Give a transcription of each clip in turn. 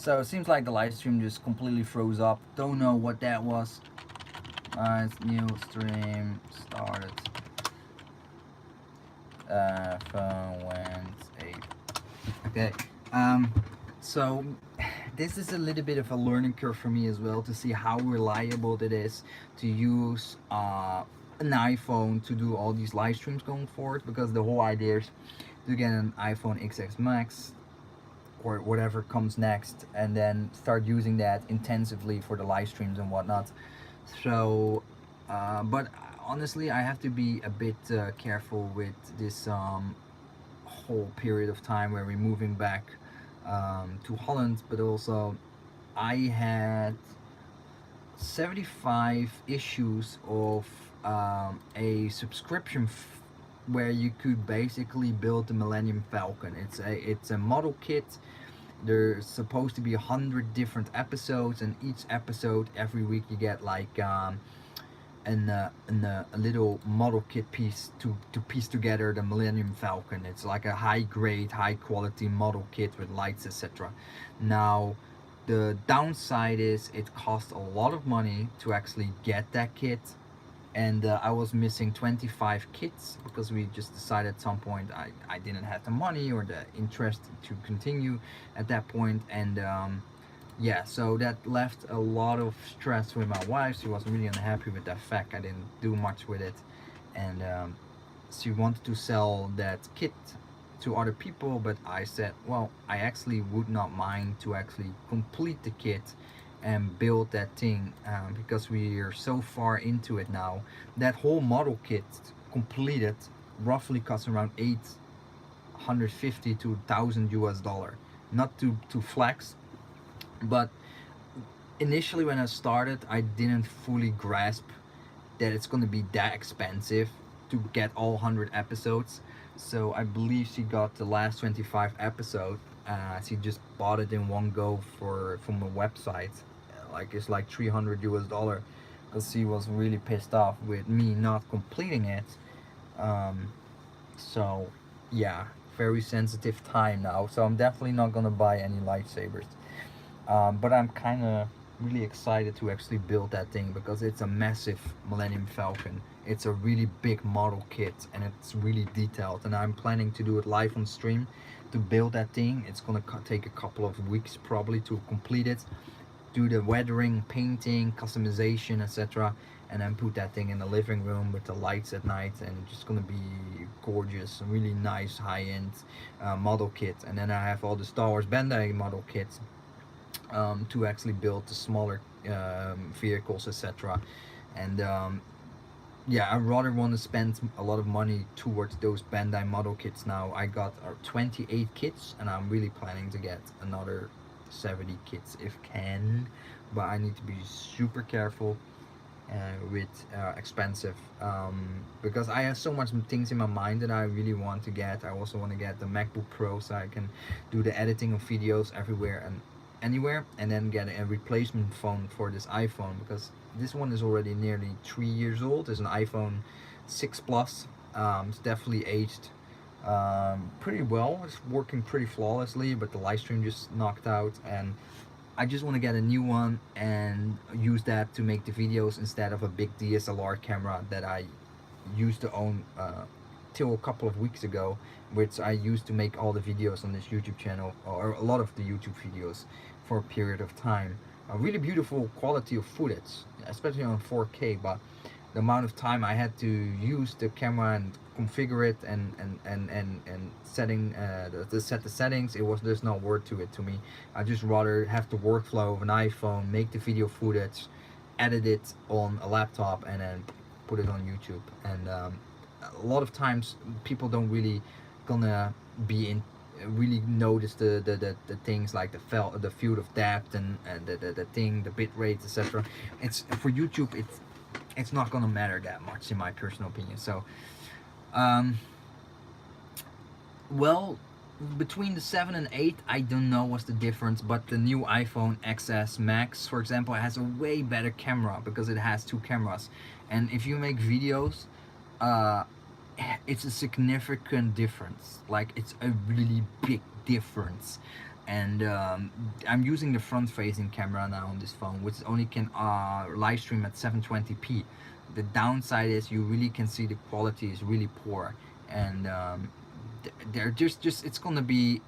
So it seems like the live stream just completely froze up. Don't know what that was. New stream started. Phone went 8. Okay. So this is a little bit of a learning curve for me as well to see how reliable it is to use an iPhone to do all these live streams going forward, because the whole idea is to get an iPhone XS Max or whatever comes next and then start using that intensively for the live streams and whatnot. So but honestly I have to be a bit careful with this whole period of time where we're moving back to Holland, but also I had 75 issues of a subscription where you could basically build the Millennium Falcon. It's a model kit. There's supposed to be 100 different episodes, and each episode every week you get like a little model kit piece to piece together the Millennium Falcon. It's like a high grade, high quality model kit with lights, etc. Now, the downside is it costs a lot of money to actually get that kit, and I was missing 25 kits because we just decided at some point I didn't have the money or the interest to continue at that point, and yeah, so that left a lot of stress with my wife. She was really unhappy with that fact I didn't do much with it, and she wanted to sell that kit to other people, but I said, well, I actually would not mind to actually complete the kit and build that thing, because we are so far into it now. That whole model kit completed roughly costs around 850 to 1,000 US dollar. Not to flex, but initially when I started I didn't fully grasp that it's going to be that expensive to get all 100 episodes. So I believe she got the last 25 episode. She just bought it in one go from a website. Like it's like 300 US dollar, because she was really pissed off with me not completing it. Um, so yeah, very sensitive time now. So I'm definitely not gonna buy any lightsabers. But I'm kind of really excited to actually build that thing because it's a massive Millennium Falcon. It's a really big model kit and it's really detailed, and I'm planning to do it live on stream to build that thing. It's gonna take a couple of weeks probably to complete it, do the weathering, painting, customization, etc., and then put that thing in the living room with the lights at night, and just gonna be gorgeous, really nice high-end model kit. And then I have all the Star Wars Bandai model kits to actually build the smaller vehicles, etc. And yeah, I rather want to spend a lot of money towards those Bandai model kits now. I got 28 kits, and I'm really planning to get another 70 kits if can, but I need to be super careful with expensive, because I have so much things in my mind that I really want to get. I also want to get the MacBook Pro so I can do the editing of videos everywhere and anywhere, and then get a replacement phone for this iPhone, because this one is already nearly 3 years old. It's an iPhone 6 Plus. It's definitely aged pretty well. It's working pretty flawlessly, but the live stream just knocked out, and I just want to get a new one and use that to make the videos instead of a big DSLR camera that I used to own till a couple of weeks ago, which I used to make all the videos on this YouTube channel, or a lot of the YouTube videos, for a period of time. A really beautiful quality of footage, especially on 4K, but the amount of time I had to use the camera and configure it and setting to set the settings, it was just not worth to it to me. I just rather have the workflow of an iPhone, make the video footage, edit it on a laptop, and then put it on YouTube. And a lot of times people don't really gonna be in really notice the things like the field of depth and the bit rates, etc. It's for YouTube, it's not gonna matter that much in my personal opinion. So um well, between the 7 and 8 I don't know what's the difference, but the new iPhone XS Max, for example, has a way better camera because it has two cameras. And if you make videos, uh it's a significant difference. Like, it's a really big difference. and I'm using the front-facing camera now on this phone, which only can live stream at 720p. The downside is you really can see the quality is really poor, and they're just it's gonna be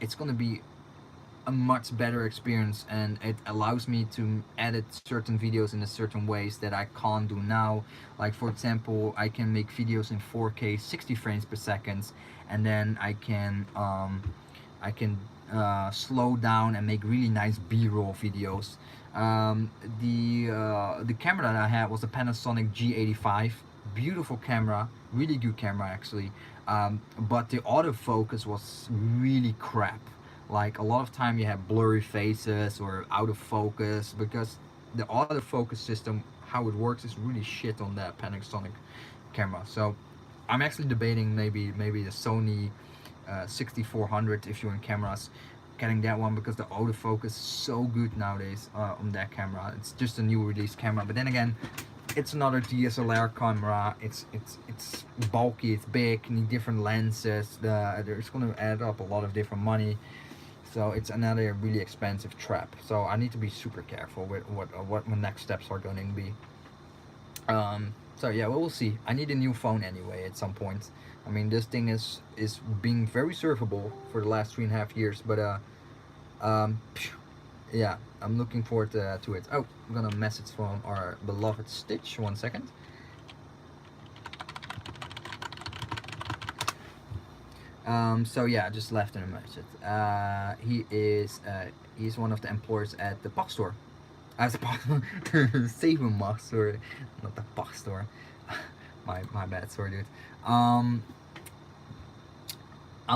a much better experience, and it allows me to edit certain videos in a certain ways that I can't do now. Like for example, I can make videos in 4K 60 frames per second, and then I can slow down and make really nice B-roll videos. The camera that I had was a Panasonic G85, beautiful camera, really good camera actually, but the autofocus was really crap. Like a lot of time you have blurry faces or out of focus because the autofocus system, how it works, is really shit on that Panasonic camera. So I'm actually debating maybe the Sony 6400 if you're in cameras, getting that one because the autofocus is so good nowadays on that camera. It's just a new release camera, but then again, it's another DSLR camera. It's bulky, it's big, need different lenses. It's gonna add up a lot of different money. So it's another really expensive trap. So I need to be super careful with what my next steps are going to be. So yeah, we'll see. I need a new phone anyway at some point. I mean, this thing is being very servable for the last 3.5 years. But yeah, I'm looking forward to it. Oh, I'm gonna message from our beloved Stitch. 1 second. So yeah, I just left him a message. He's one of the employees at the box store. As a Saber box store, not the box store. my bad, sorry, dude. I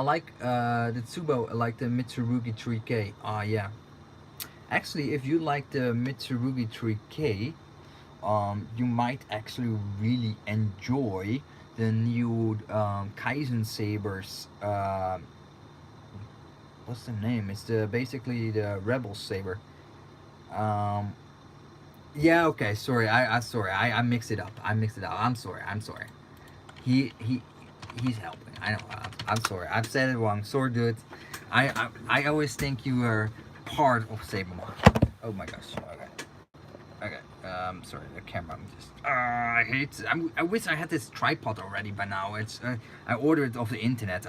like the Tsubo, I like the Mitsurugi 3K. Yeah. Actually, if you like the Mitsurugi 3K, you might actually really enjoy the new Kaizen sabers. What's the name? It's basically the Rebel saber. Yeah, okay, sorry. I mixed it up. I'm sorry. He's helping. I know. I'm sorry. I've said it wrong. Sorry, dude. I always think you are part of Sabermon. Oh my gosh. Okay. Sorry, the camera. I'm just. I hate. I wish I had this tripod already by now. It's. I ordered it off the internet.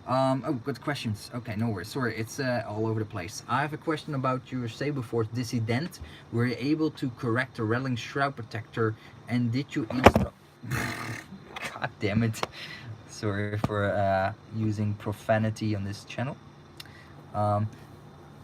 Oh, good questions. Okay, no worries. Sorry, it's all over the place. I have a question about your Saberforce Dissident. Were you able to correct the Relling shroud protector, and did you install? God damn it! Sorry for using profanity on this channel.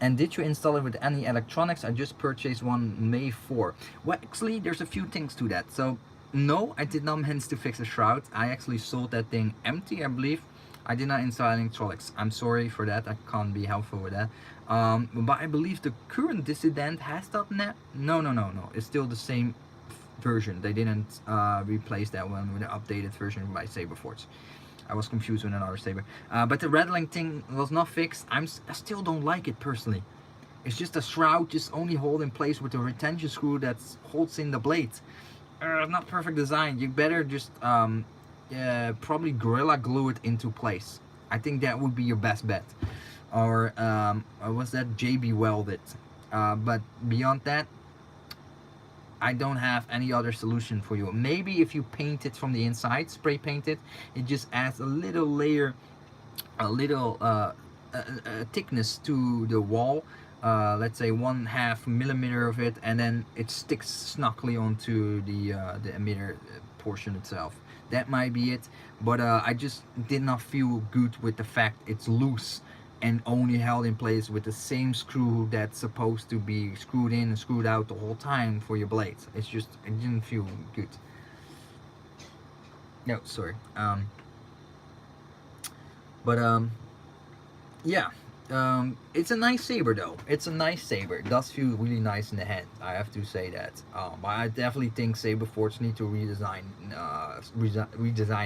And did you install it with any electronics? I just purchased one May 4. Well, actually, there's a few things to that. So, no, I did not manage to fix the shroud. I actually sold that thing empty, I believe. I did not install electronics. I'm sorry for that. I can't be helpful with that. But I believe the current Dissident has .NET. No. It's still the same version. They didn't replace that one with an updated version by Saberforce. I was confused with another saber. But the rattling thing was not fixed. I still don't like it personally. It's just a shroud just only hold in place with a retention screw that holds in the blade. Not perfect design. You better just probably Gorilla Glue it into place. I think that would be your best bet. Or was that JB Welded? But beyond that, I don't have any other solution for you. Maybe if you paint it from the inside, spray paint it, it just adds a little layer, a little thickness to the wall. Let's say 1/2 millimeter of it, and then it sticks snugly onto the emitter portion itself. That might be it, but I just did not feel good with the fact it's loose and only held in place with the same screw that's supposed to be screwed in and screwed out the whole time for your blades. It's just, it didn't feel good. No, sorry. Yeah. It's a nice saber though. It's a nice saber. It does feel really nice in the hand. I have to say that. But I definitely think Saberforge need to redesign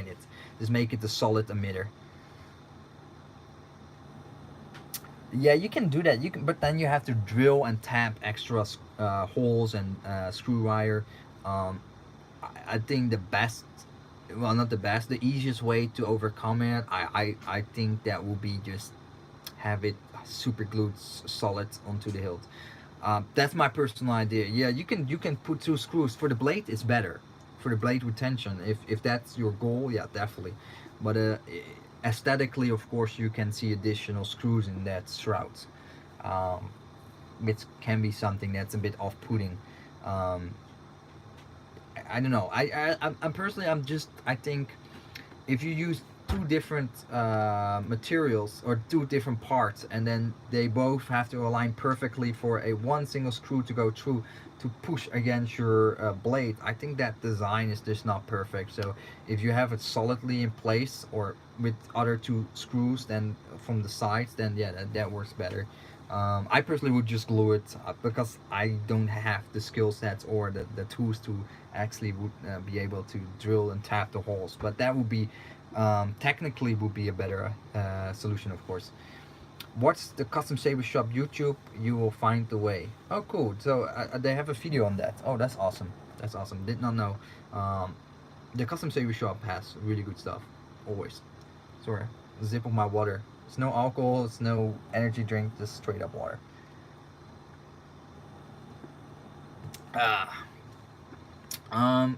it. Just make it a solid emitter. Yeah, you can do that. You can, but then you have to drill and tap extra holes and screw wire. I think the best, well, not the best, the easiest way to overcome it, I think that will be just have it super glued solid onto the hilt. That's my personal idea. Yeah, you can put 2 screws for the blade. It's better for the blade retention if that's your goal. Yeah, definitely. But aesthetically, of course, you can see additional screws in that shroud, um, which can be something that's a bit off-putting. Um, I don't know. I'm personally, I think if you use 2 different materials or 2 different parts, and then they both have to align perfectly for a one single screw to go through to push against your blade, I think that design is just not perfect. So if you have it solidly in place or with other 2 screws then from the sides, then yeah, that works better. I personally would just glue it because I don't have the skill sets or the tools to actually would be able to drill and tap the holes. But that would be technically would be a better solution, of course. Watch the Custom Saber Shop YouTube. You will find the way. Oh, cool. So they have a video on that. Oh, that's awesome. That's awesome. Did not know. The Custom Saber Shop has really good stuff. Always. Sorry. Zip of my water. It's no alcohol. It's no energy drink. Just straight up water. Ah.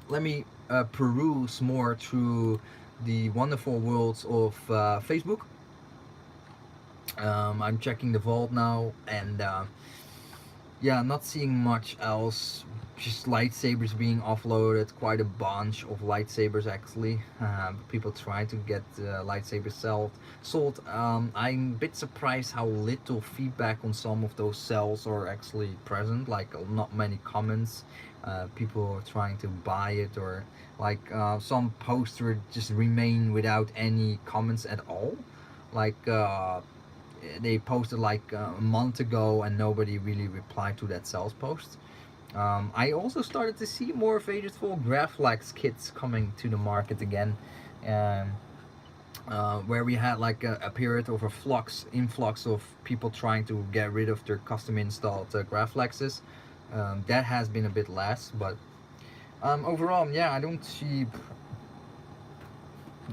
Let me peruse more through the wonderful worlds of Facebook. I'm checking the vault now, and yeah, I'm not seeing much else. Just lightsabers being offloaded, quite a bunch of lightsabers actually. People try to get lightsabers sold. I'm a bit surprised how little feedback on some of those sales are actually present. Like not many comments. People are trying to buy it, or like some posters just remain without any comments at all. Like they posted like a month ago and nobody really replied to that sales post. I also started to see more Faithful Graflex kits coming to the market again, um, where we had like a period of a influx of people trying to get rid of their custom installed Graflexes. That has been a bit less, but overall, yeah, I don't see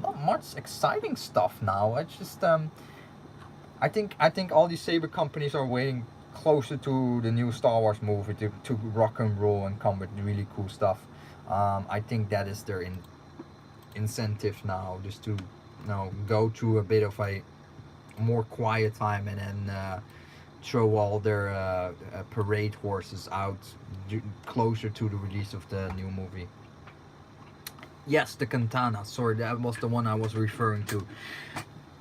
not much exciting stuff now. I think all these saber companies are waiting closer to the new Star Wars movie to rock and roll and come with really cool stuff. I think that is their incentive now, just to go through a bit of a more quiet time and then throw all their parade horses out closer to the release of the new movie. Yes, the katana. Sorry, that was the one I was referring to.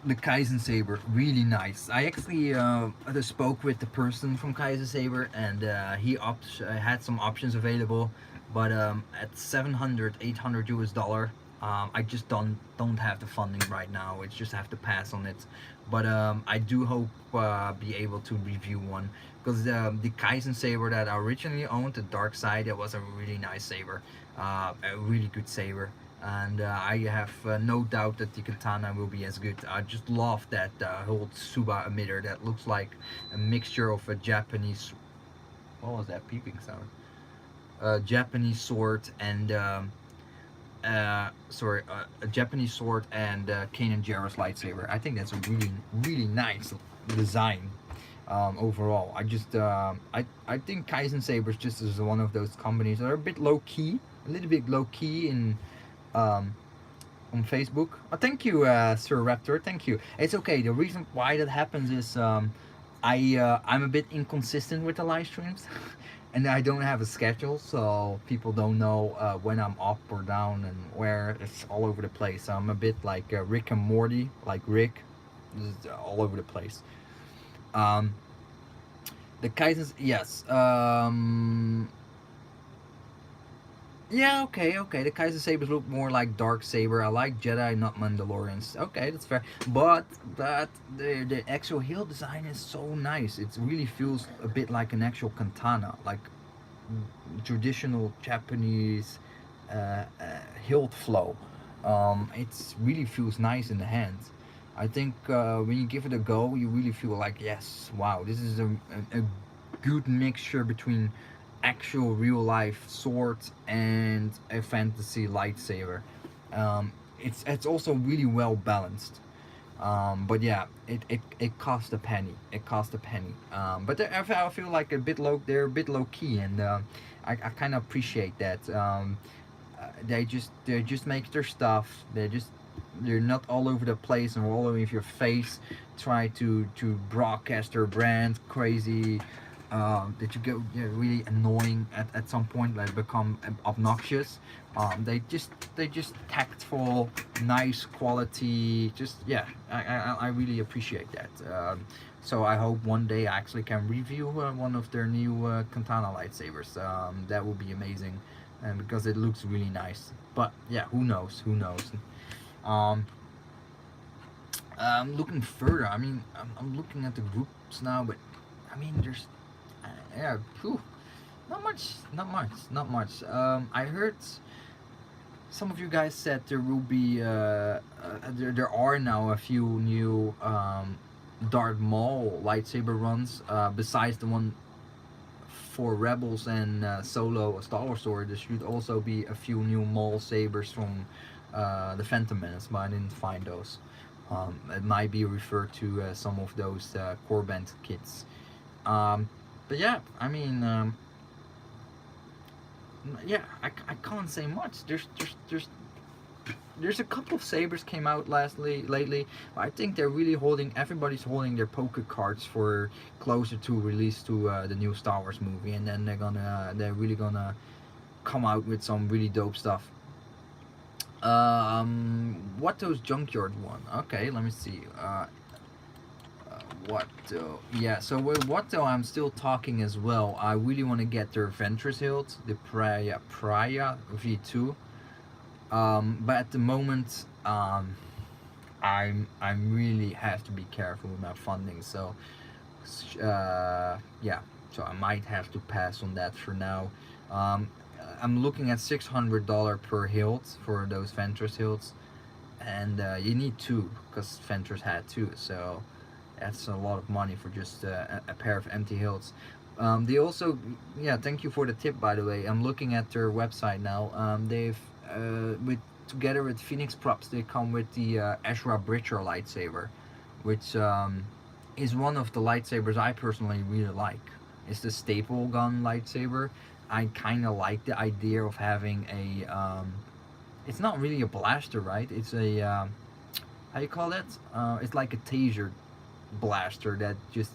The Kaizen Saber, really nice. I actually spoke with the person from Kaizen Saber, and he had some options available, but at 700, 800 US dollar, I just don't have the funding right now. I just have to pass on it. But I do hope be able to review one, because the Kaizen Saber that I originally owned, the Dark Side, it was a really nice saber, a really good saber. And I have no doubt that the katana will be as good. I just love that whole Tsuba emitter that looks like a mixture of a Japanese, what was that peeping sound? Japanese sword and a Japanese sword and Kanan Jarrus lightsaber. I think that's a really nice design. Overall, I think Kaizen Sabers just is one of those companies that are a bit low key, a little bit low key in on Facebook. Thank you, Sir Raptor. Thank you. It's okay. The reason why that happens is I'm a bit inconsistent with the live streams, and I don't have a schedule, so people don't know when I'm up or down and where. It's all over the place. I'm a bit like Rick and Morty, like Rick, all over the place. Um, the Kaisens, yes. Yeah, okay. The Kaiser Sabers look more like Dark Saber. I like Jedi, not Mandalorians. Okay, that's fair. But the actual hilt design is so nice. It really feels a bit like an actual katana, like traditional Japanese hilt flow. It really feels nice in the hands. I think when you give it a go, you really feel like, yes, wow, this is a good mixture between actual real life sword and a fantasy lightsaber. It's also really well balanced. But yeah, it cost a penny. It cost a penny. But I feel like a bit low. They're a bit low key, and I kind of appreciate that. They just make their stuff. They're not all over the place and all over your face. Try to broadcast their brand crazy. That you get, yeah, really annoying at some point, like become obnoxious. They just tactful, nice quality. Just yeah, I really appreciate that. So I hope one day I actually can review one of their new katana lightsabers. That would be amazing, and because it looks really nice. But yeah, who knows? Who knows? Um, looking further. I mean, I'm looking at the groups now, but I mean, there's yeah, phew, not much, not much, not much. I heard some of you guys said there will be there are now a few new Darth Maul lightsaber runs besides the one for Rebels and Solo Star Wars story. There should also be a few new Maul sabers from the Phantom Menace, but I didn't find those. It might be referred to some of those core band kits. But yeah, I mean, yeah, I can't say much. There's a couple of sabers came out lately. I think they're really holding. Everybody's holding their poker cards for closer to release to the new Star Wars movie, and then they're really gonna come out with some really dope stuff. What those junkyard one? Okay, let me see. What though? Yeah, so with what though, I'm still talking as well. I really want to get their Ventress hilt, the Praia V2. But at the moment, I'm really have to be careful with my funding. So, yeah, so I might have to pass on that for now. Um, I'm looking at $600 per hilt for those Ventress hilts, and you need two because Ventress had two. So that's a lot of money for just a pair of empty hilts. They also, yeah, thank you for the tip, by the way. I'm looking at their website now. They've with together with Phoenix props, they come with the Ezra Bridger lightsaber, which is one of the lightsabers I personally really like. It's the staple gun lightsaber. I kind of like the idea of having a it's not really a blaster, right? It's a how you call that? It's like a taser blaster that just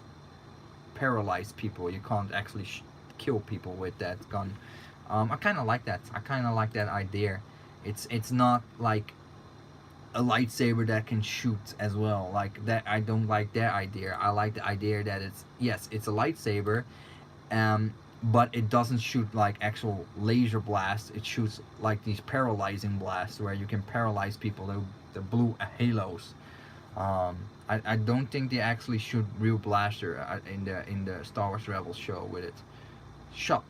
paralyze people. You can't actually kill people with that gun. I kind of like that. I kind of like that idea. It's not like a lightsaber that can shoot as well. Like that, I don't like that idea. I like the idea that it's, yes, it's a lightsaber, um, but it doesn't shoot like actual laser blasts. It shoots like these paralyzing blasts where you can paralyze people. The blue halos. Um, I don't think they actually shoot real blaster in the Star Wars Rebels show with it. Shot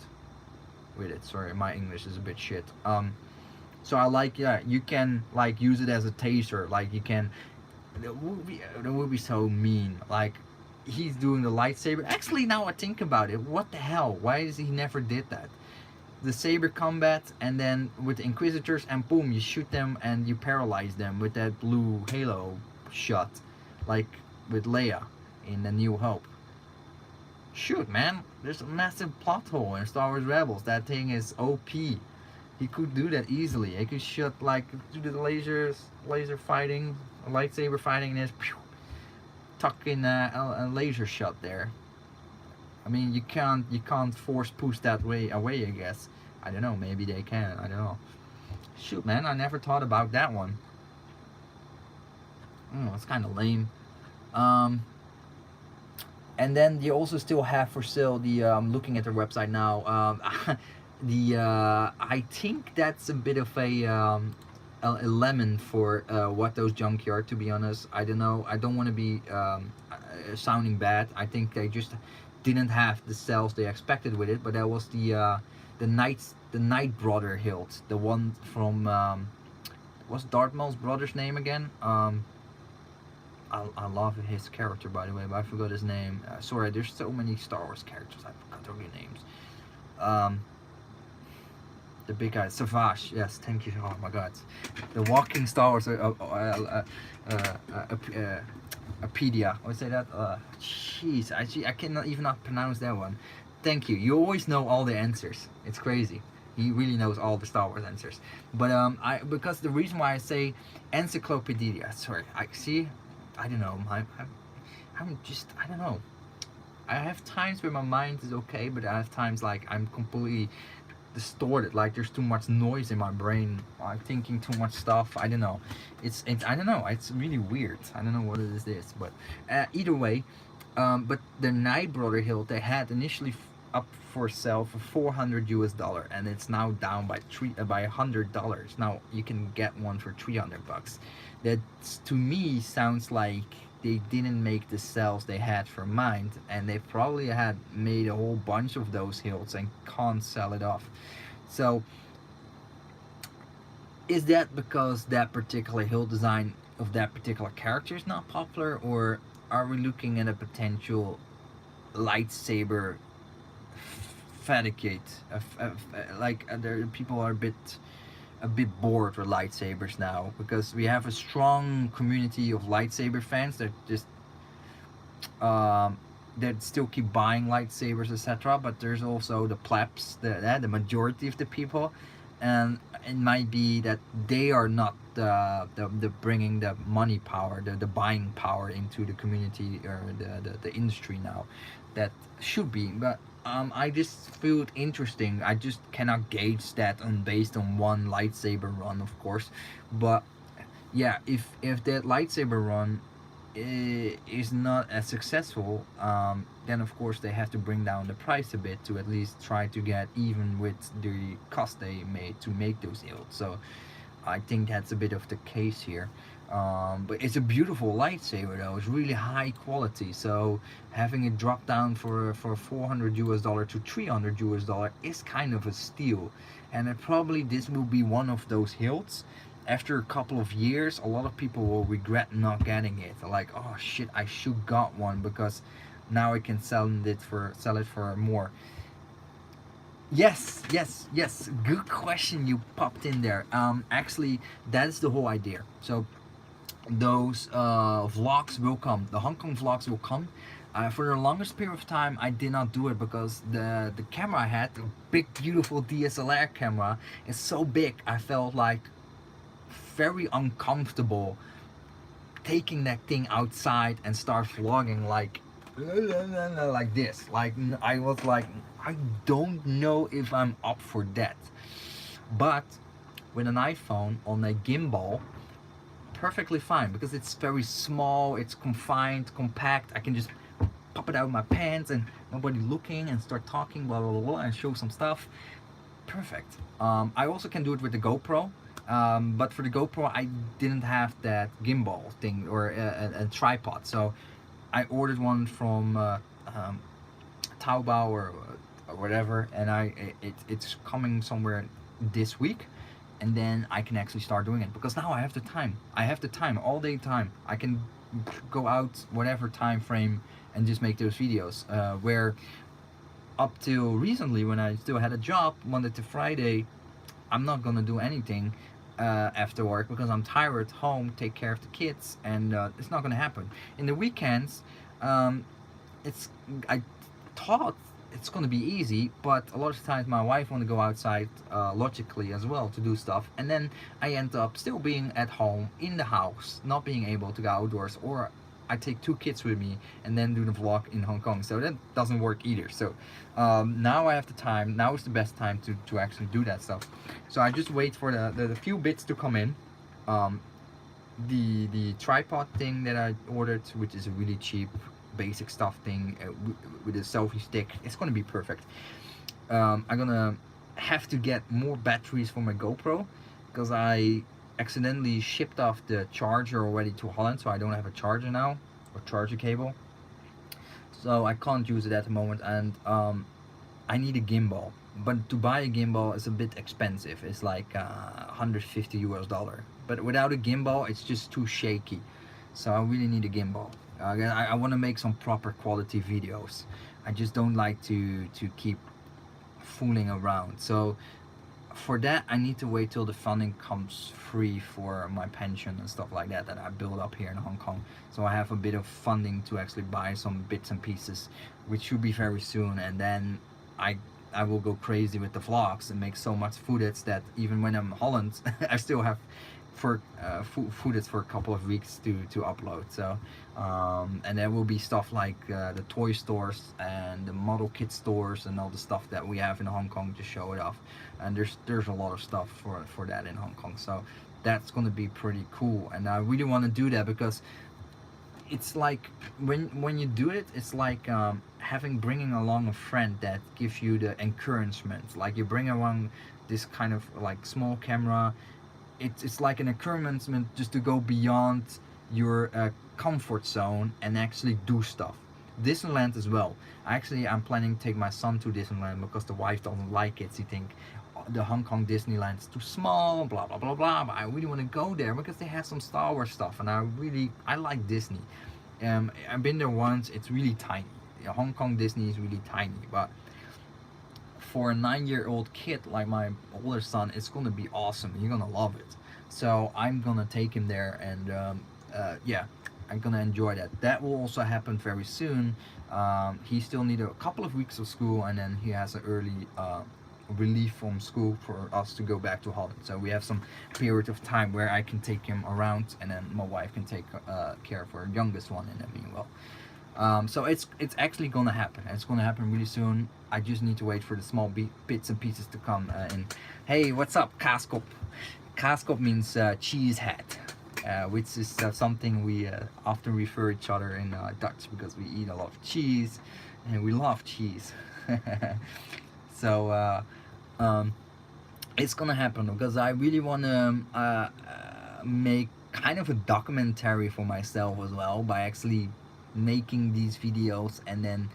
with it. Sorry, my English is a bit shit. So I like, yeah, you can like use it as a taser. Like you can. That would be so mean. Like he's doing the lightsaber. Actually, now I think about it, what the hell? Why is he never did that? The saber combat, and then with the Inquisitors, and boom, you shoot them and you paralyze them with that blue halo shot, like with Leia in The New Hope. Shoot, man, there's a massive plot hole in Star Wars Rebels. That thing is OP. He could do that easily. He could shoot like do the laser fighting, lightsaber fighting, and just tuck in a laser shot there. I mean, you can't force push that way away. I guess. I don't know. Maybe they can. I don't know. Shoot, man, I never thought about that one. Oh, it's kind of lame. Um, and then you also still have for sale the looking at their website now. The I think that's a bit of a lemon for what those junkyard. To be honest, I don't know. I don't want to be sounding bad. I think they just didn't have the sales they expected with it. But that was the Night Brother hilt, the one from what's Darth Maul's brother's name again? I love his character, by the way, but I forgot his name. Sorry, there's so many Star Wars characters, I forgot their names. Um, the big guy, Savage. Yes, thank you. Oh my God, the walking Star Wars. Apedia. I would say that. Jeez, I cannot even not pronounce that one. Thank you. You always know all the answers. It's crazy. He really knows all the Star Wars answers. But I because the reason why I say encyclopedia. Sorry, I see. I don't know. I'm just I don't know. I have times where my mind is okay, but I have times like I'm completely distorted, like there's too much noise in my brain, I'm thinking too much stuff. I don't know, it's I don't know, it's really weird. I don't know what it is, but either way, but the Knight Brother hilt they had initially up for sale for $400 and it's now down by $100. Now you can get one for $300. That to me sounds like they didn't make the sales they had for Mind, and they probably had made a whole bunch of those hilts and can't sell it off. So is that because that particular hilt design of that particular character is not popular, or are we looking at a potential lightsaber fatigue? Like there people are a bit bored with lightsabers now, because we have a strong community of lightsaber fans that just that still keep buying lightsabers, etc. But there's also the plebs, the majority of the people, and it might be that they are not the bringing the money power, the buying power into the community or the industry now. That should be, but I just feel it interesting. I just cannot gauge that on based on one lightsaber run, of course. But yeah, if that lightsaber run is not as successful, then of course they have to bring down the price a bit to at least try to get even with the cost they made to make those hilts. So I think that's a bit of the case here. But it's a beautiful lightsaber though. It's really high quality. So having it drop down for $400 to $300 is kind of a steal. And probably this will be one of those hilts. After a couple of years, a lot of people will regret not getting it. Like, oh shit, I should got one because now I can sell it for more. Yes, yes, yes. Good question you popped in there. Actually, that's the whole idea. So those vlogs will come. The Hong Kong vlogs will come. For the longest period of time, I did not do it because the camera I had, the big beautiful DSLR camera, is so big. I felt like very uncomfortable taking that thing outside and start vlogging like this. Like I was like, I don't know if I'm up for that. But with an iPhone on a gimbal, perfectly fine, because it's very small, it's confined, compact. I can just pop it out of my pants and nobody looking and start talking blah blah blah and show some stuff. Perfect. I also can do it with the GoPro. But for the GoPro, I didn't have that gimbal thing or a tripod, so I ordered one from Taobao or whatever, and it's coming somewhere this week, and then I can actually start doing it because now I have the time. I have the time, all day time. I can go out whatever time frame and just make those videos. Where up till recently, when I still had a job Monday to Friday, I'm not gonna do anything after work because I'm tired at home, take care of the kids, and it's not gonna happen. In the weekends, it's I thought it's gonna be easy, but a lot of times my wife want to go outside logically as well to do stuff, and then I end up still being at home in the house, not being able to go outdoors, or I take 2 kids with me and then do the vlog in Hong Kong, so that doesn't work either. So now I have the time. Now is the best time to actually do that stuff. So I just wait for the few bits to come in. The tripod thing that I ordered, which is a really cheap basic stuff thing with a selfie stick, it's gonna be perfect. I'm gonna have to get more batteries for my GoPro because I accidentally shipped off the charger already to Holland, so I don't have a charger now or charger cable, so I can't use it at the moment. And I need a gimbal, but to buy a gimbal is a bit expensive. It's like $150. But without a gimbal, it's just too shaky. So I really need a gimbal. I want to make some proper quality videos. I just don't like to keep fooling around. So for that I need to wait till the funding comes free for my pension and stuff like that I build up here in Hong Kong. So I have a bit of funding to actually buy some bits and pieces, which should be very soon. And then I I will go crazy with the vlogs and make so much footage that even when I'm in Holland, I still have for footage for a couple of weeks to upload. So and there will be stuff like the toy stores and the model kit stores and all the stuff that we have in Hong Kong to show it off. And there's a lot of stuff for that in Hong Kong. So that's gonna be pretty cool. And I really want to do that because it's like when you do it, it's like bringing along a friend that gives you the encouragement. Like you bring along this kind of like small camera. It's like an encouragement just to go beyond your comfort zone and actually do stuff. Disneyland as well. I'm planning to take my son to Disneyland because the wife doesn't like it. She think the Hong Kong Disneyland is too small, blah blah blah blah. But I really want to go there because they have some Star Wars stuff, and I like Disney. I've been there once. It's really tiny. Hong Kong Disney is really tiny, but for a 9-year-old kid like my older son, it's gonna be awesome. You're gonna love it. So I'm gonna take him there, and yeah, I'm gonna enjoy that. That will also happen very soon. He still need a couple of weeks of school, and then he has an early relief from school for us to go back to Holland. So we have some period of time where I can take him around, and then my wife can take care of her youngest one in the meanwhile. So it's actually gonna happen. It's gonna happen really soon. I just need to wait for the small bits and pieces to come in. Hey, what's up, Kaskop? Kaskop means cheese hat, which is something we often refer each other in Dutch because we eat a lot of cheese and we love cheese. So it's gonna happen because I really want to make kind of a documentary for myself as well by actually making these videos. And then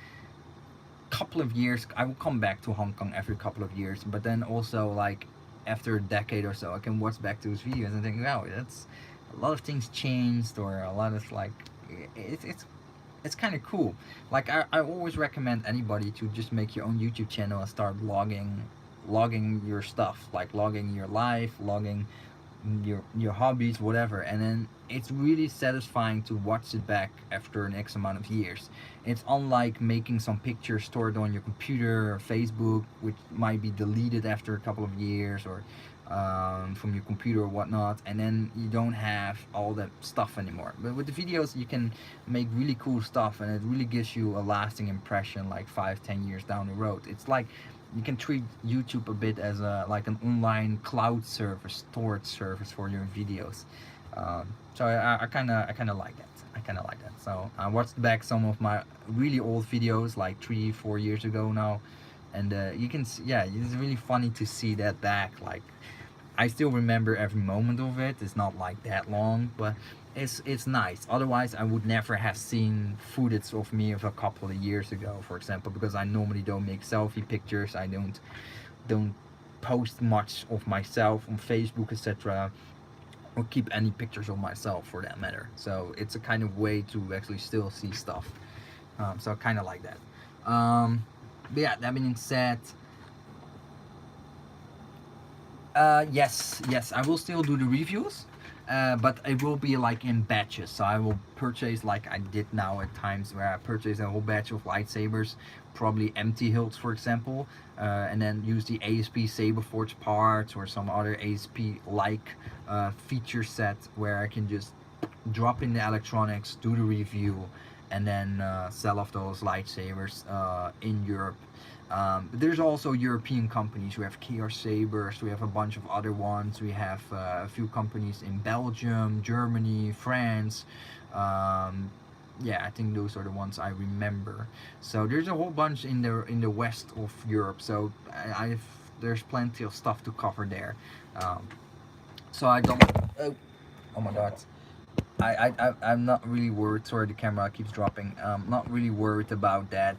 couple of years I will come back to Hong Kong every couple of years, but then also like after a decade or so I can watch back those videos and think, wow, that's a lot of things changed, or a lot of like it's kind of cool. Like I always recommend anybody to just make your own YouTube channel and start logging your stuff, like logging your life, logging your hobbies, whatever. And then it's really satisfying to watch it back after an X amount of years. It's unlike making some pictures stored on your computer or Facebook, which might be deleted after a couple of years, or from your computer or whatnot, and then you don't have all that stuff anymore. But with the videos you can make really cool stuff, and it really gives you a lasting impression like 5-10 years down the road. It's like you can treat YouTube a bit as like an online cloud service, storage service for your videos. So I kind of like that. So I watched back some of my really old videos, like 3-4 years ago now, and you can see, yeah, it's really funny to see that back. Like I still remember every moment of it. It's not like that long, but it's nice. Otherwise I would never have seen footage of me of a couple of years ago, for example, because I normally don't make selfie pictures. I don't post much of myself on Facebook, etc., or keep any pictures of myself for that matter. So it's a kind of way to actually still see stuff. So I kind of like that. But yeah, that being said, yes, I will still do the reviews, but it will be like in batches. So I will purchase, like I did now at times, where I purchase a whole batch of lightsabers, probably empty hilts for example, and then use the ASP Saberforge parts or some other ASP like feature set where I can just drop in the electronics, do the review, and then sell off those lightsabers in Europe. There's also European companies. We have KR Sabers, we have a bunch of other ones. We have a few companies in Belgium, Germany, France. Yeah, I think those are the ones I remember. So there's a whole bunch in the west of Europe. So there's plenty of stuff to cover there. So I don't. Oh my God. I'm not really worried. Sorry, the camera keeps dropping. Not really worried about that.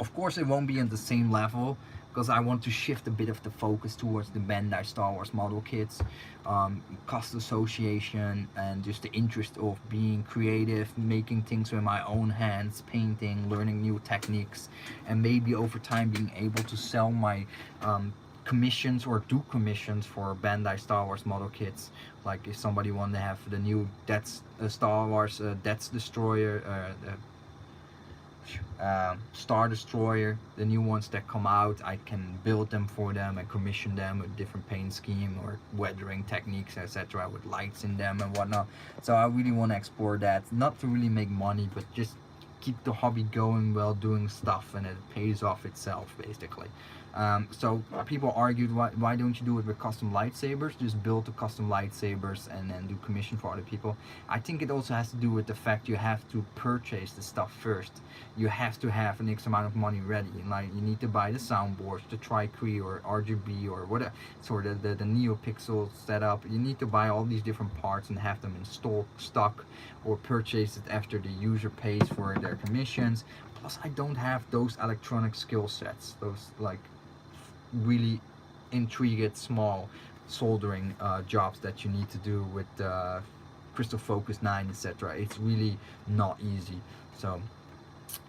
Of course, it won't be on the same level because I want to shift a bit of the focus towards the Bandai Star Wars model kits, cost association, and just the interest of being creative, making things with my own hands, painting, learning new techniques, and maybe over time being able to sell my commissions or do commissions for Bandai Star Wars model kits. Like if somebody want to have the new Star Wars Death Destroyer, Star Destroyer, the new ones that come out, I can build them for them and commission them with different paint scheme or weathering techniques, etc., with lights in them and whatnot. So I really want to explore that, not to really make money, but just keep the hobby going while doing stuff, and it pays off itself basically. So people argued, why don't you do it with custom lightsabers? Just build the custom lightsabers and then do commission for other people. I think it also has to do with the fact you have to purchase the stuff first. You have to have an X amount of money ready. Like you need to buy the soundboards, the Tri-Cree or RGB or whatever, sort of the NeoPixel setup. You need to buy all these different parts and have them in stock or purchase it after the user pays for their commissions. Plus I don't have those electronic skill sets, those like really intricate small soldering jobs that you need to do with Crystal Focus 9, etc. It's really not easy. So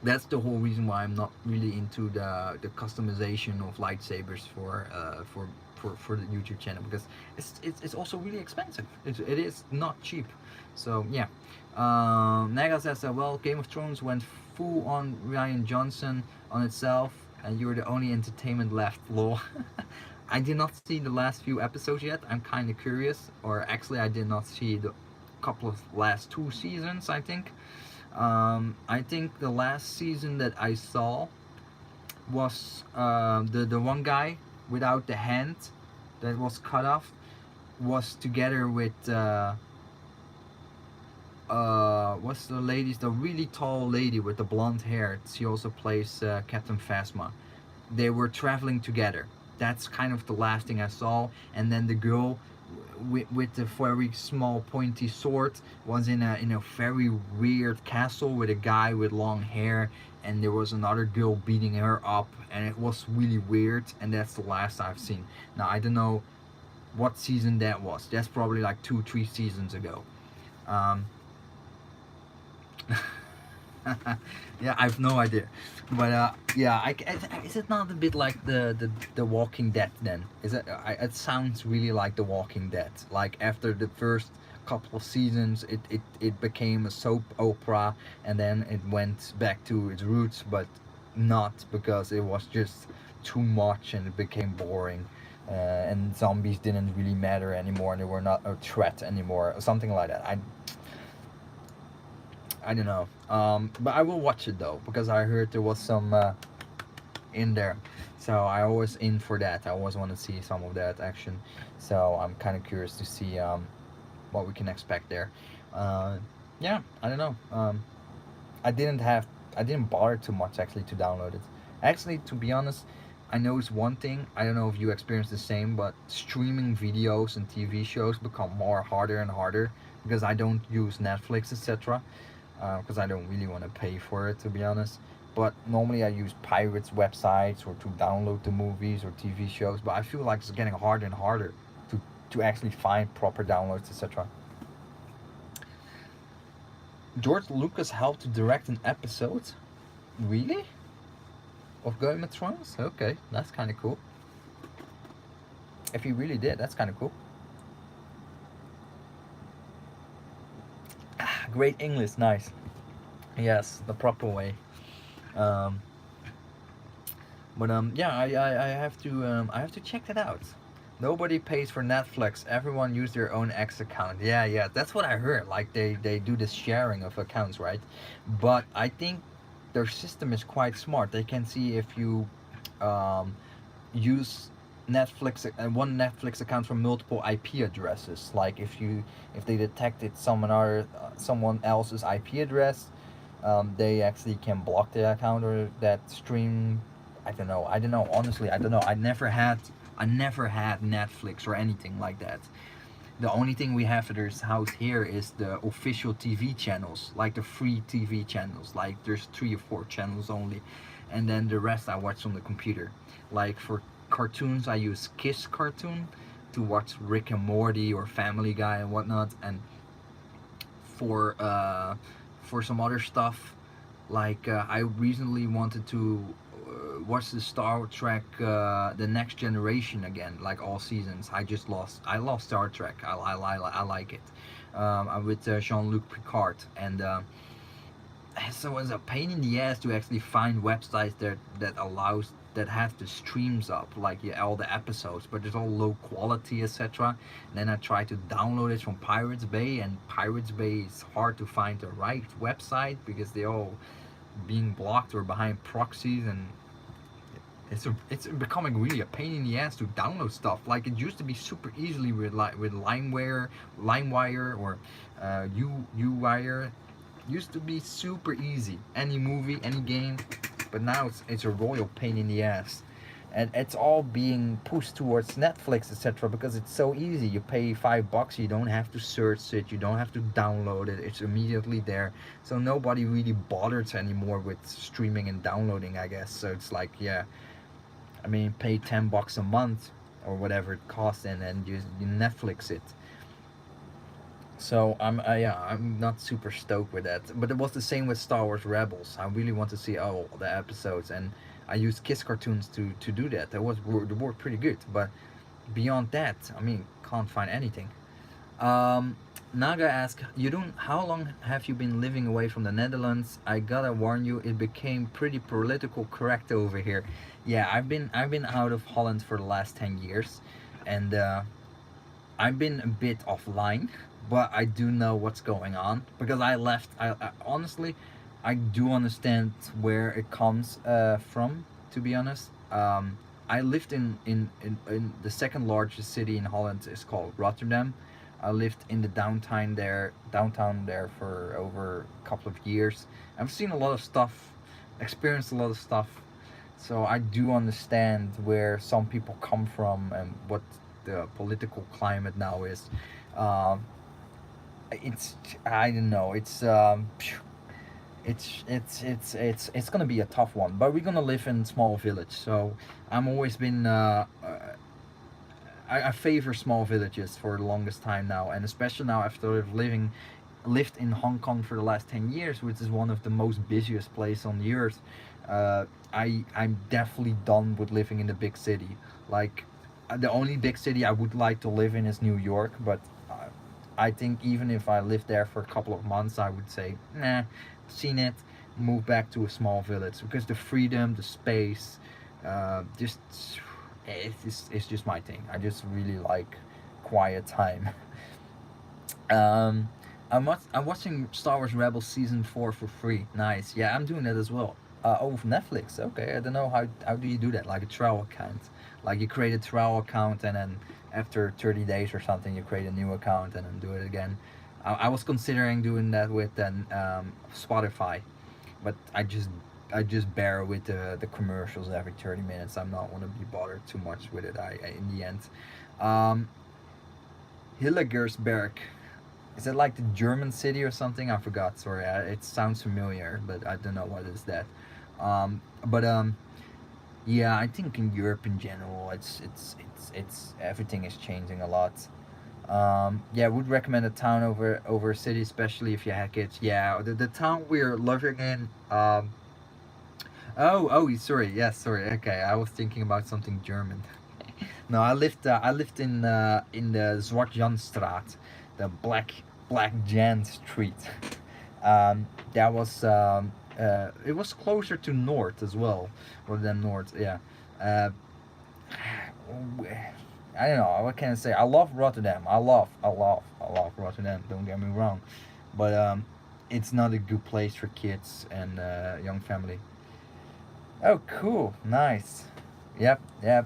that's the whole reason why I'm not really into the customization of lightsabers for the YouTube channel, because it's also really expensive. It is not cheap. So yeah. Naga says well, Game of Thrones went full on Ryan Johnson on itself, and you're the only entertainment left, lol. I did not see the last few episodes yet. I'm kind of curious, or actually I did not see the couple of last 2 seasons, I think. I think the last season that I saw was the one guy without the hand that was cut off was together with what's the lady, the really tall lady with the blonde hair. She also plays Captain Phasma. They were traveling together. That's kind of the last thing I saw. And then the girl with the very small pointy sword was in a very weird castle with a guy with long hair, and there was another girl beating her up, and it was really weird. And that's the last I've seen. Now I don't know what season that was. That's probably like 2-3 seasons ago. Yeah, I have no idea, but yeah, is it not a bit like the Walking Dead then? Is it? It sounds really like the Walking Dead. Like after the first couple of seasons, it became a soap opera, and then it went back to its roots, but not because it was just too much and it became boring. And zombies didn't really matter anymore, and they were not a threat anymore, or something like that. I don't know, but I will watch it though, because I heard there was some in there, so I always in for that. I always want to see some of that action, so I'm kind of curious to see what we can expect there. Yeah, I don't know. I didn't bother too much actually to download it. Actually, to be honest, I noticed one thing. I don't know if you experience the same, but streaming videos and TV shows become more harder and harder because I don't use Netflix, etc. Because I don't really want to pay for it, to be honest. But normally I use pirates websites or to download the movies or TV shows. But I feel like it's getting harder and harder to actually find proper downloads, etc. George Lucas helped to direct an episode? Really? Of Game of Thrones? Okay, that's kind of cool. If he really did, that's kind of cool. Great English, nice. Yes, the proper way. But yeah, I have to check that out. Nobody pays for Netflix. Everyone use their own X account. Yeah, that's what I heard. Like they do this sharing of accounts, right? But I think their system is quite smart. They can see if you use Netflix one Netflix account from multiple IP addresses. Like if they detected someone else's IP address, they actually can block the account or that stream. I don't know. Honestly, I don't know. I never had Netflix or anything like that. The only thing we have at this house here is the official TV channels, like the free TV channels. Like there's 3 or 4 channels only, and then the rest I watch on the computer. Like for cartoons, I use Kiss Cartoon to watch Rick and Morty or Family Guy and whatnot. And for some other stuff, like I recently wanted to watch the Star Trek, the Next Generation again, like all seasons. I love Star Trek. I like it. I'm with Jean-Luc Picard, and so it's a pain in the ass to actually find websites that have the streams up, like, yeah, all the episodes, but it's all low quality, etc. Then I try to download it from Pirates Bay, and Pirates Bay is hard to find the right website because they all being blocked or behind proxies, and it's becoming really a pain in the ass to download stuff. Like, it used to be super easily with LimeWire or UWire. Used to be super easy, any movie, any game, but now it's a royal pain in the ass, and it's all being pushed towards Netflix, etc. Because it's so easy. You pay $5, you don't have to search it, you don't have to download it, it's immediately there. So nobody really bothers anymore with streaming and downloading, I guess. So it's like, yeah, I mean, pay $10 a month or whatever it costs, and then you Netflix it. So I'm not super stoked with that. But it was the same with Star Wars Rebels. I really want to see all the episodes, and I used Kiss Cartoons to do that. That was the work pretty good. But beyond that, I mean, can't find anything. Um, Naga asks, you don't. How long have you been living away from the Netherlands? I gotta warn you, it became pretty political correct over here. Yeah, I've been out of Holland for the last 10 years, and I've been a bit offline, but I do know what's going on because I left. I honestly, I do understand where it comes from. To be honest, I lived in the second largest city in Holland. Is called Rotterdam. I lived in the downtown there for over a couple of years. I've seen a lot of stuff, experienced a lot of stuff, so I do understand where some people come from and what the political climate now is. Um, it's I don't know. It's gonna be a tough one, but we're gonna live in small village. So I'm always been I favor small villages for the longest time now, and especially now after lived in Hong Kong for the last 10 years, which is one of the most busiest places on the earth. I'm definitely done with living in the big city. Like, the only big city I would like to live in is New York, but I think even if I lived there for a couple of months, I would say, nah, seen it, move back to a small village because the freedom, the space, just it's just my thing. I just really like quiet time. I'm watching Star Wars Rebels season 4 for free. Nice. Yeah, I'm doing that as well. Oh, from Netflix. Okay, I don't know how do you do that? Like a trial account. Like, you create a trial account, and then after 30 days or something, you create a new account and then do it again. I was considering doing that with then Spotify, but I just bear with the commercials every 30 minutes. I'm not want to be bothered too much with it. I in the end. Um, Hillegersberg. Is it like the German city or something? I forgot. Sorry, it sounds familiar, but I don't know what is that. But yeah, I think in Europe in general, it's everything is changing a lot. Yeah, would recommend a town over a city, especially if you have kids. Yeah, the town we're living in. Oh, sorry. Yes, sorry. Okay, I was thinking about something German. No, I lived in the Zwartjanstraat, the Black Jan Street. That was it was closer to north as well, rather than north. Yeah. Uh, I don't know. What can I say? I love Rotterdam. I love Rotterdam. Don't get me wrong, but it's not a good place for kids and young family. Oh, cool, nice. Yep. I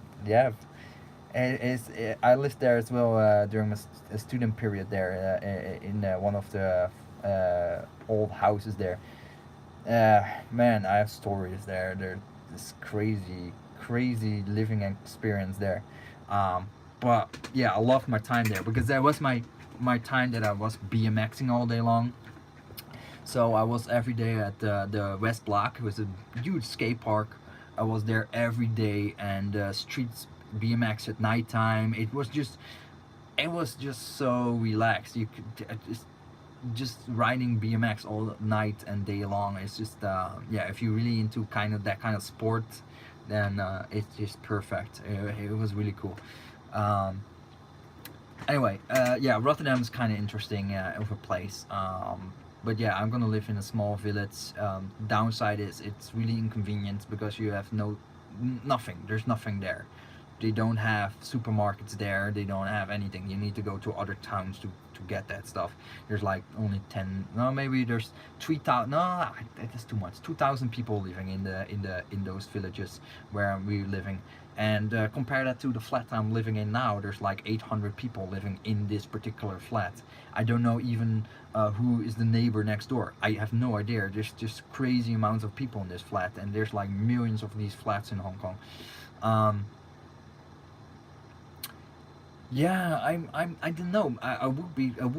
lived there as well during my student period there in one of the old houses there. Man, I have stories there. There's this crazy living experience there. But yeah, I loved my time there because that was my time that I was BMXing all day long. So I was every day at the West Block. It was a huge skate park. I was there every day, and streets BMX at nighttime. It was just so relaxed. You could just riding BMX all night and day long. It's just yeah. If you're really into kind of that kind of sport, then it's just perfect. It was really cool. Um, anyway, yeah, Rotterdam is kind of interesting of a place. But yeah, I'm gonna live in a small village. Downside is it's really inconvenient because you have nothing. There's nothing there. They don't have supermarkets there. They don't have anything. You need to go to other towns to get that stuff. There's like only 10. No, maybe there's 3,000. No, that's too much. 2,000 people living in those villages where we're living. And compare that to the flat I'm living in now. There's like 800 people living in this particular flat. I don't know even who is the neighbor next door. I have no idea. There's just crazy amounts of people in this flat, and there's like millions of these flats in Hong Kong. Um, yeah, I don't know. I would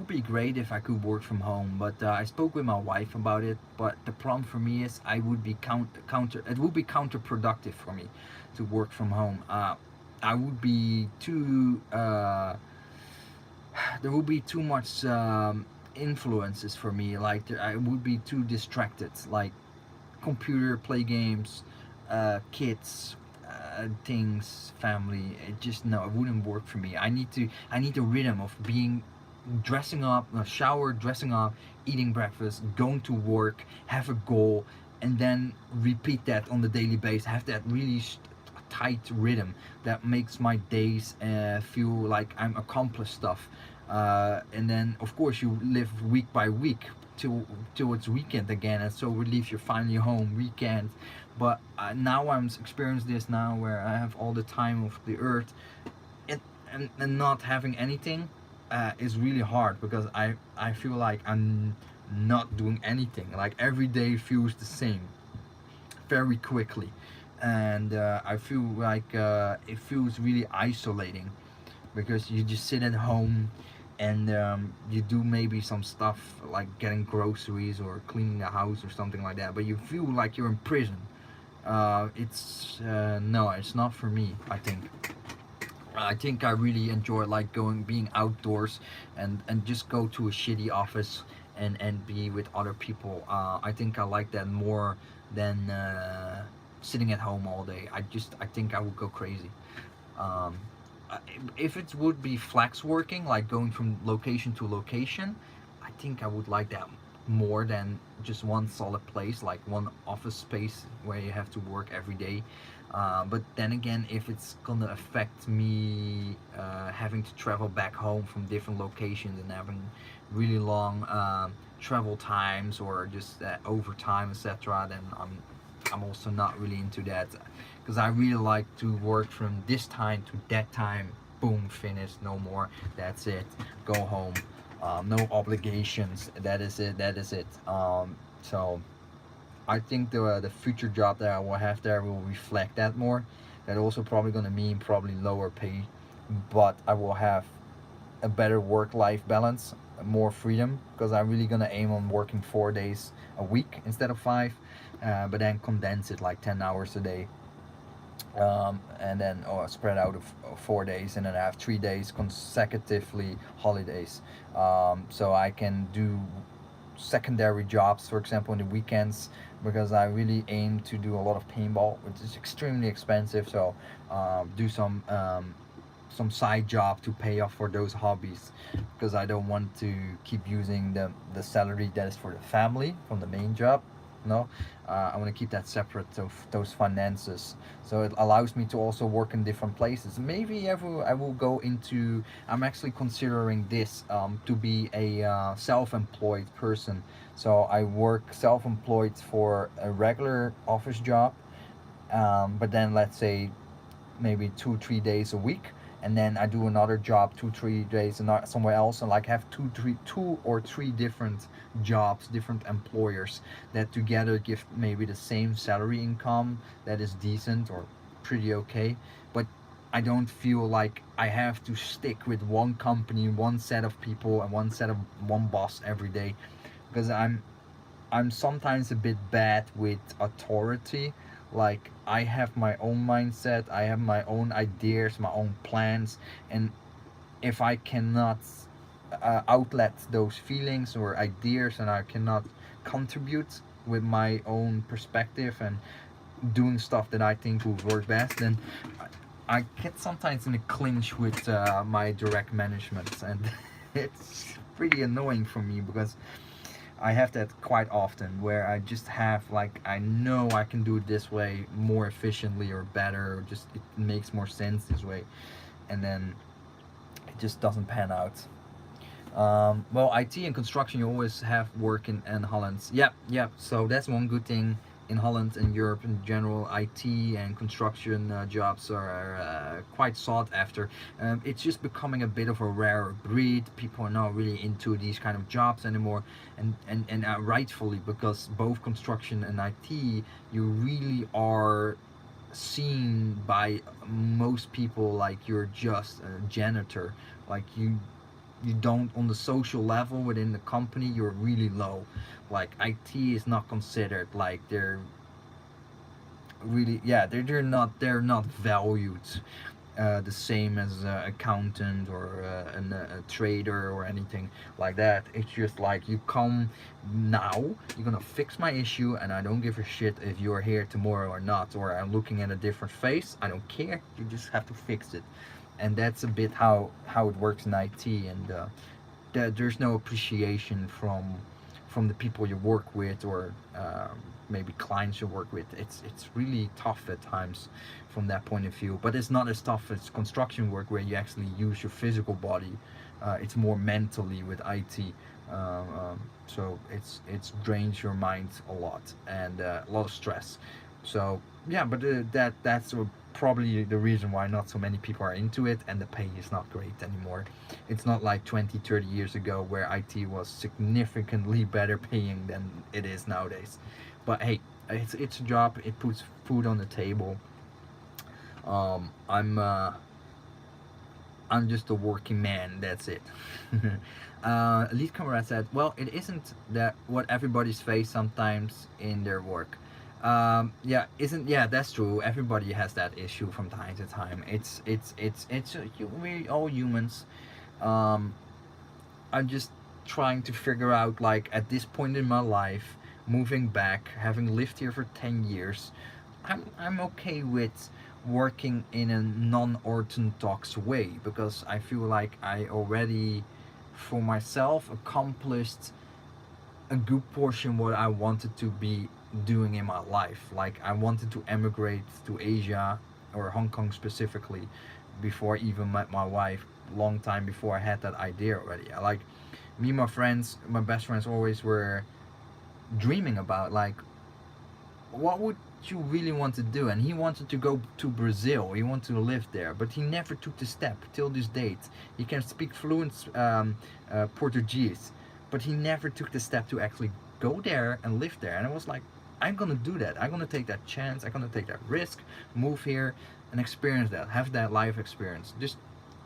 be great if I could work from home, but I spoke with my wife about it. But the problem for me is I would be counter. It would be counterproductive for me to work from home. I would be too. There would be too much influences for me. Like I would be too distracted. Like computer, play games, kids, things, family. It just no, it wouldn't work for me. I need the rhythm of being dressing up, shower, dressing up, eating breakfast, going to work, have a goal, and then repeat that on the daily basis. Have that really tight rhythm that makes my days feel like I'm accomplished stuff. And then of course you live week by week till it's weekend again, and so relief you're finally home weekend. But now I'm experiencing this now where I have all the time of the earth, and not having anything is really hard because I feel like I'm not doing anything. Like every day feels the same very quickly, and I feel like it feels really isolating because you just sit at home and you do maybe some stuff like getting groceries or cleaning the house or something like that, but you feel like you're in prison. It's no, it's not for me. I think I really enjoy like being outdoors, and just go to a shitty office and be with other people. I think I like that more than sitting at home all day. I think I would go crazy. Um, if it would be flex working, like going from location to location, I think I would like that more than just one solid place, like one office space where you have to work every day. But then again, if it's gonna affect me having to travel back home from different locations and having really long travel times or just overtime, etc., then I'm also not really into that because I really like to work from this time to that time. Boom, finished, no more. That's it. Go home. No obligations. That is it. That is it. So I think the future job that I will have there will reflect that more. That also probably gonna mean probably lower pay, but I will have a better work-life balance, more freedom, because I'm really gonna aim on working 4 days a week instead of five, but then condense it like 10 hours a day, and then spread out of 4 days, and then I have 3 days consecutively holidays, so I can do secondary jobs, for example, in the weekends, because I really aim to do a lot of paintball, which is extremely expensive. So do some side job to pay off for those hobbies, because I don't want to keep using the salary that is for the family from the main job. No, I want to keep that separate of those finances. So it allows me to also work in different places. Maybe I will go into. I'm actually considering this to be a self-employed person. So I work self-employed for a regular office job, but then let's say maybe 2 3 days a week, and then I do another job 2 3 days and not somewhere else, and like have two or three different jobs, different employers that together give maybe the same salary income that is decent or pretty okay, but I don't feel like I have to stick with one company, one set of people, and one boss every day, because I'm sometimes a bit bad with authority. Like I have my own mindset, I have my own ideas, my own plans, and if I cannot outlet those feelings or ideas, and I cannot contribute with my own perspective and doing stuff that I think will work best, then I get sometimes in a clinch with my direct management, and it's pretty annoying for me because I have that quite often where I just have like, I know I can do it this way more efficiently or better, or just it makes more sense this way, and then it just doesn't pan out. Well, IT and construction, you always have work in Holland. Yep, yep. So that's one good thing in Holland and Europe in general. IT and construction jobs are quite sought after. It's just becoming a bit of a rare breed. People are not really into these kind of jobs anymore, and rightfully, because both construction and IT, you really are seen by most people like you're just a janitor, like you don't, on the social level within the company, you're really low. Like IT is not considered, like they're really, yeah, they're not valued the same as an accountant or a trader or anything like that. It's just like, you come now, you're gonna fix my issue, and I don't give a shit if you're here tomorrow or not, or I'm looking at a different face. I don't care. You just have to fix it, and that's a bit how it works in IT. And there's no appreciation from the people you work with, or maybe clients you work with. It's really tough at times from that point of view. But it's not as tough as construction work, where you actually use your physical body. It's more mentally with IT. So it's drains your mind a lot, and a lot of stress. So yeah, but that's probably the reason why not so many people are into it, and the pay is not great anymore. It's not like 20-30 years ago, where IT was significantly better paying than it is nowadays. But hey, it's a job. It puts food on the table. um, i'm uh, I'm just a working man. That's it. Elite Comrade said, "Well, it isn't that what everybody's face sometimes in their work." Yeah, isn't yeah, that's true. Everybody has that issue from time to time. We all humans. Um, I'm just trying to figure out, like, at this point in my life, moving back, having lived here for 10 years, I'm okay with working in a non-orthodox way, because I feel like I already, for myself, accomplished a good portion what I wanted to be doing in my life. Like, I wanted to emigrate to Asia, or Hong Kong specifically, before I even met my wife. Long time before I had that idea already. I like, me and my friends, my best friends, always were dreaming about, like, what would you really want to do? And he wanted to go to Brazil. He wanted to live there, but he never took the step till this date. He can speak fluent Portuguese, but he never took the step to actually go there and live there. And I was like, I'm gonna do that. I'm gonna take that chance. I'm gonna take that risk, move here, and experience that, have that life experience. Just,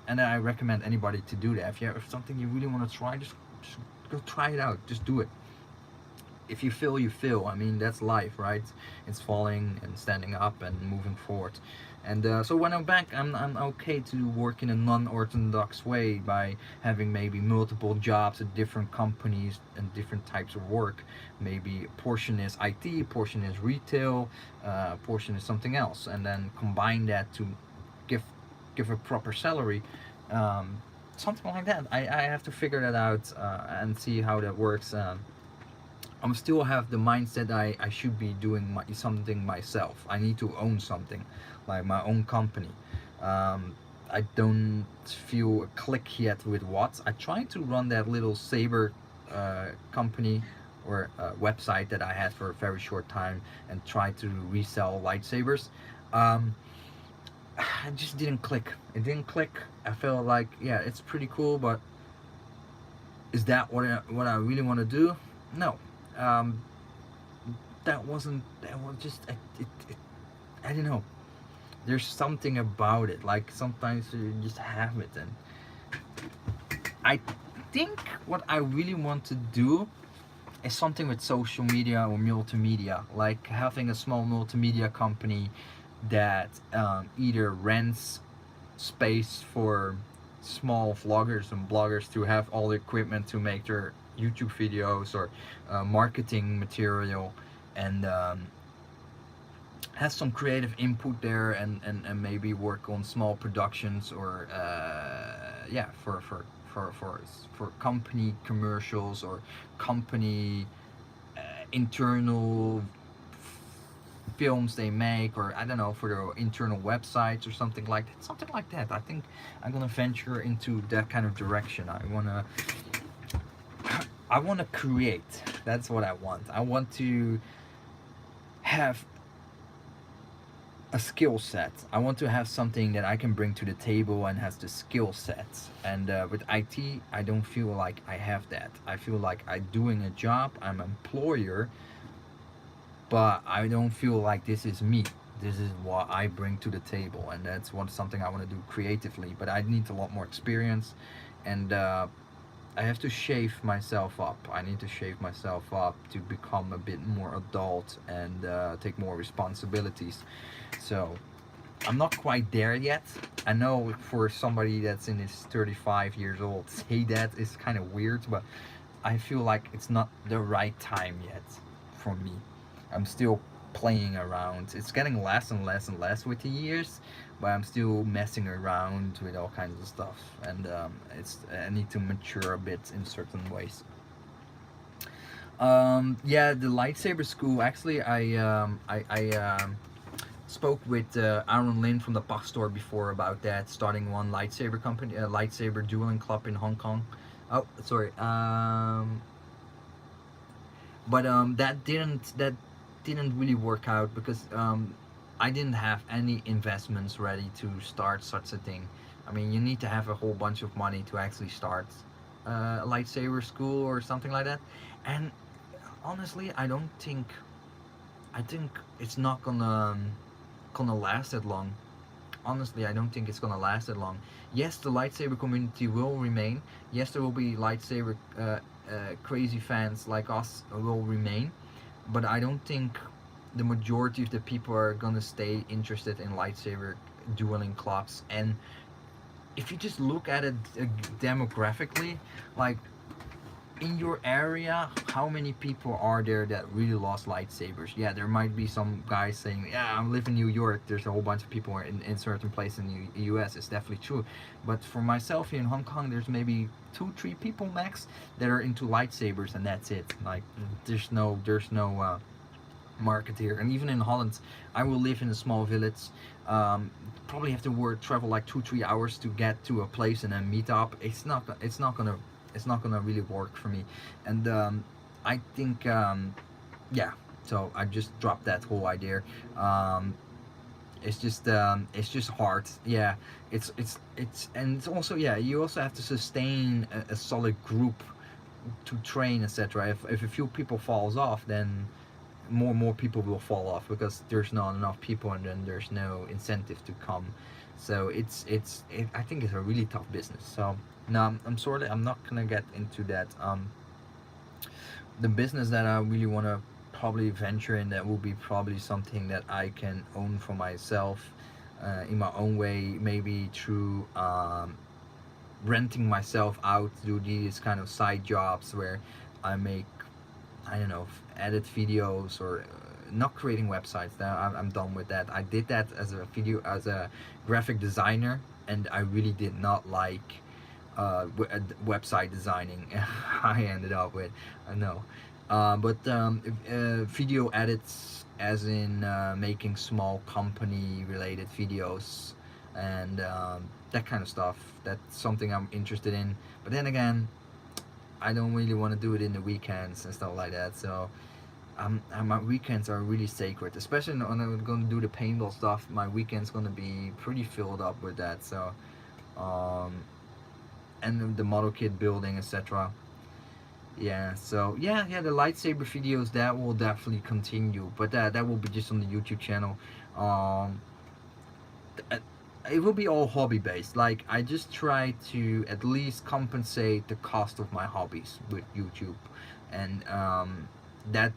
and I recommend anybody to do that. If something you really want to try, just go try it out. Just do it. If you fail, you fail. I mean, that's life, right? It's falling and standing up and moving forward. And so when I'm back, I'm okay to work in a non-orthodox way, by having maybe multiple jobs at different companies and different types of work. Maybe a portion is IT, a portion is retail, a portion is something else, and then combine that to give give a proper salary. Something like that. I have to figure that out and see how that works. I'm still have the mindset I should be doing something myself. I need to own something, like my own company. I don't feel a click yet with what. I tried to run that little saber company, or website that I had for a very short time, and try to resell lightsabers. Um, it just didn't click. It didn't click. I felt like, yeah, it's pretty cool, but is that what I really want to do? No. Um, that wasn't. That was just. I don't know. There's something about it. Like, sometimes you just have it, and I think what I really want to do is something with social media or multimedia, like having a small multimedia company that either rents space for small vloggers and bloggers to have all the equipment to make their YouTube videos, or marketing material, and has some creative input there, and maybe work on small productions, or yeah, for company commercials, or company internal films they make, or I don't know, for their internal websites or something like that. Something like that. I think I'm gonna venture into that kind of direction. I wanna create. That's what I want. I want to have a skill set. I want to have something that I can bring to the table and has the skill sets. And with IT, I don't feel like I have that. I feel like I'm doing a job. I'm an employer, but I don't feel like this is me. This is what I bring to the table, and that's what something I want to do creatively. But I need a lot more experience, and I have to shave myself up. I need to shave myself up to become a bit more adult and take more responsibilities. So I'm not quite there yet. I know for somebody that's in his 35 years old, say that is kind of weird, but I feel like it's not the right time yet for me. I'm still playing around. It's getting less and less and less with the years, but I'm still messing around with all kinds of stuff, and I need to mature a bit in certain ways. Yeah, the lightsaber school. Actually, I spoke with Aaron Lin from the Puck Store before about that, starting one lightsaber company, a lightsaber dueling club in Hong Kong. Oh, sorry. But that didn't really work out because I didn't have any investments ready to start such a thing. I mean, you need to have a whole bunch of money to actually start a lightsaber school or something like that. And honestly, I think it's not gonna last that long. Honestly, I don't think it's gonna last that long. Yes, the lightsaber community will remain. Yes, there will be lightsaber crazy fans like us will remain, but I don't think the majority of the people are gonna stay interested in lightsaber dueling clubs. And if you just look at it demographically, like in your area, how many people are there that really lost lightsabers? Yeah, there might be some guys saying, yeah, I live in New York, there's a whole bunch of people in certain places in the US. It's definitely true. But for myself here in Hong Kong, there's maybe 2 3 people max that are into lightsabers, and that's it. Like there's no market here. And even in Holland, I will live in a small village. Probably have to travel like 2 3 hours to get to a place and then meet up. It's not gonna really work for me. And I think yeah. So I just dropped that whole idea. Um, it's just hard. Yeah, and it's also, yeah, you also have to sustain a solid group to train, etc. If a few people falls off, then more people will fall off because there's not enough people, and then there's no incentive to come. So I think it's a really tough business. So no, I'm not gonna get into that. The business that I really want to probably venture in, that will be probably something that I can own for myself, in my own way, maybe through renting myself out to do these kind of side jobs where I make, I don't know, edit videos, or not creating websites. Now I'm done with that. I did that as a graphic designer, and I really did not like website designing. I ended up with, I know, but video edits, as in making small company related videos, and that kind of stuff. That's something I'm interested in. But then again, I don't really want to do it in the weekends and stuff like that. So my weekends are really sacred, especially when I'm going to do the paintball stuff. My weekend's going to be pretty filled up with that. So, um, and the model kit building, etc. Yeah. So yeah, the lightsaber videos, that will definitely continue, but that will be just on the YouTube channel. Um, th- it will be all hobby based. Like, I just try to at least compensate the cost of my hobbies with YouTube, and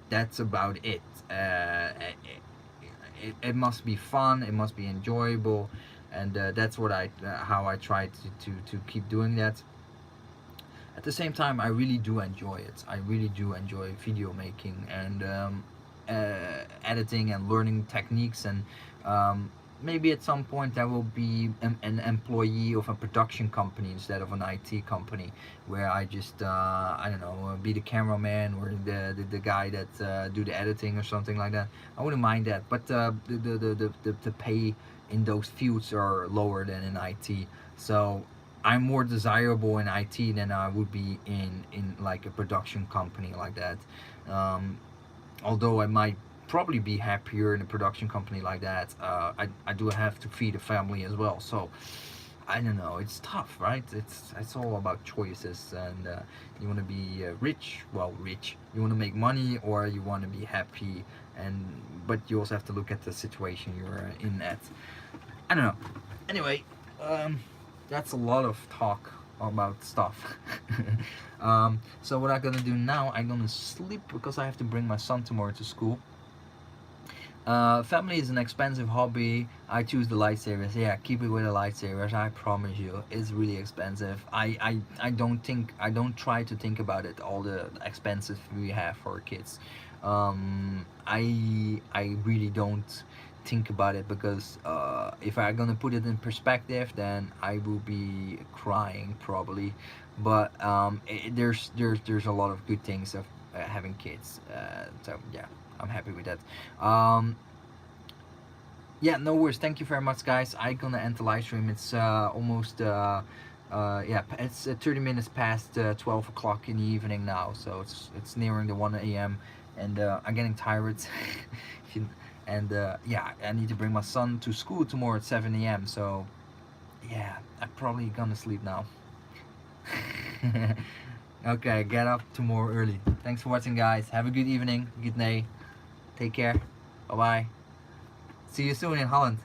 that's about it. It must be fun. It must be enjoyable, and that's what I how I try to keep doing that. At the same time, I really do enjoy it. I really do enjoy video making, and editing and learning techniques, and maybe at some point I will be an employee of a production company instead of an IT company, where I just I don't know, be the cameraman or the guy that do the editing or something like that. I wouldn't mind that, but the pay in those fields are lower than in IT. So I'm more desirable in IT than I would be in like a production company like that. Um, Although I might probably be happier in a production company like that, I do have to feed a family as well. So I don't know. It's tough, right? It's all about choices, and you want to be rich. Well, rich. You want to make money, or you want to be happy, and but you also have to look at the situation you're in at. I don't know. Anyway, um, that's a lot of talk about stuff. So what I'm gonna do now, I'm gonna sleep because I have to bring my son tomorrow to school. Family is an expensive hobby. I choose the lightsabers. Yeah, keep it with the lightsabers. I promise you, it's really expensive. I don't try to think about it. All the expenses we have for kids. I really don't think about it because if I'm gonna put it in perspective, then I will be crying probably. But there's a lot of good things of having kids. So yeah, I'm happy with that. Um, yeah, no worries. Thank you very much, guys. I'm gonna end the live stream. It's almost yeah, it's 30 minutes past 12 o'clock in the evening now, so it's nearing the 1 a.m. and I'm getting tired. And yeah, I need to bring my son to school tomorrow at 7 a.m. So yeah, I'm probably gonna sleep now. Okay, get up tomorrow early. Thanks for watching, guys. Have a good evening, good night. Take care. Bye bye. See you soon in Holland.